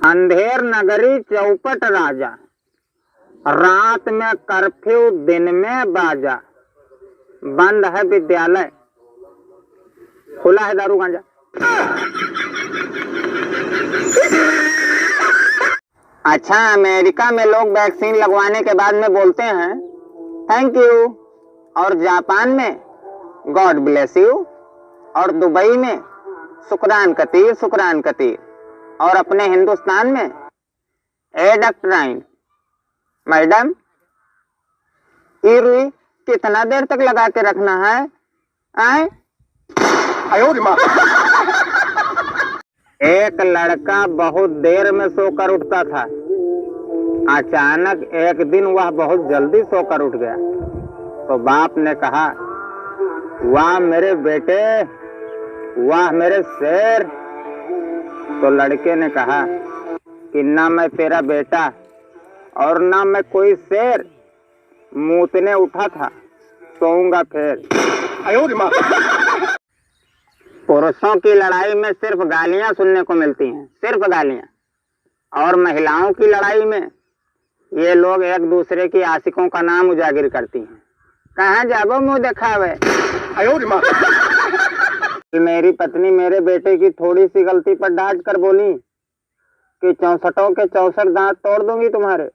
अंधेर नगरी चौपट राजा, रात में कर्फ्यू दिन में बाजा, बंद है विद्यालय, खुला है दारू गांजा। अच्छा, अमेरिका में लोग वैक्सीन लगवाने के बाद में बोलते हैं थैंक यू, और जापान में गॉड ब्लेस यू, और दुबई में शुक्रान कतीर, और अपने हिंदुस्तान में ए डॉक्टराइन मैडम ये रुई कितना देर तक लगा के रखना है? आए एक लड़का बहुत देर में सोकर उठता था। अचानक एक दिन वह बहुत जल्दी सोकर उठ गया, तो बाप ने कहा वाह मेरे बेटे, वाह मेरे शेर। तो लड़के ने कहा कि ना मैं तेरा बेटा और ना मैं कोई शेर, मूतने उठा था, सोऊंगा फिर। पुरुषों की लड़ाई में सिर्फ गालियां सुनने को मिलती हैं, सिर्फ गालियां, और महिलाओं की लड़ाई में ये लोग एक दूसरे की आशिकों का नाम उजागर करती हैं। कहाँ जाबो मुंह दिखावे। मेरी पत्नी मेरे बेटे की थोड़ी सी गलती पर डांट कर बोली कि 64 के 64 दांत तोड़ दूंगी तुम्हारे।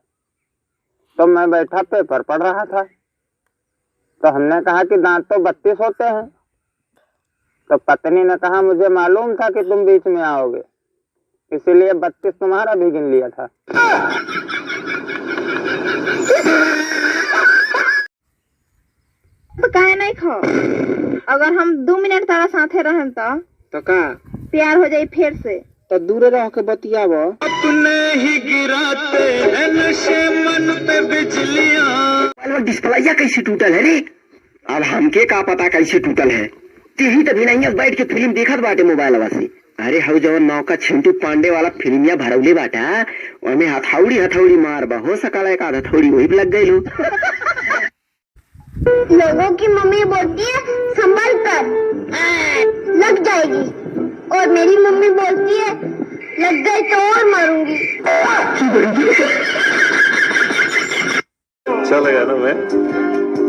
तो मैं बैठा पेपर पढ़ रहा था, तो हमने कहा कि दांत तो 32 होते हैं। तो पत्नी ने कहा मुझे मालूम था कि तुम बीच में आओगे, इसीलिए 32 तुम्हारा भी गिन लिया था। तो काहे नहीं खो? अगर हम 2 मिनट तारा साथे रहन तो का प्यार हो जाई फिर से। तो दूर रह के बतियावो। अपने ही गिराते हैं नशे मन पे बिजलियां। डिस्प्लेया कैसे टूटल है रे? अब हमके का पता कैसे टूटल है। तेही तभी नहीं बैठ के फिल्म देखत बाटे मोबाइल से। अरे हऊ जवन नौका छिंटू पांडे वाला फिल्मिया भरौले बाटा, ओमे हथौड़ी मार बा, हो सकला एक हथौड़ी वही लग गई। लोगों की मम्मी बोलती है संभल कर, लग जाएगी, और मेरी मम्मी बोलती है लग गई तो और मारूंगी। चल गया ना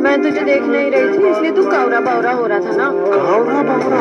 मैं तुझे देख नहीं रही थी, इसलिए तू कावरा बावरा हो रहा था ना। कावरा बावरा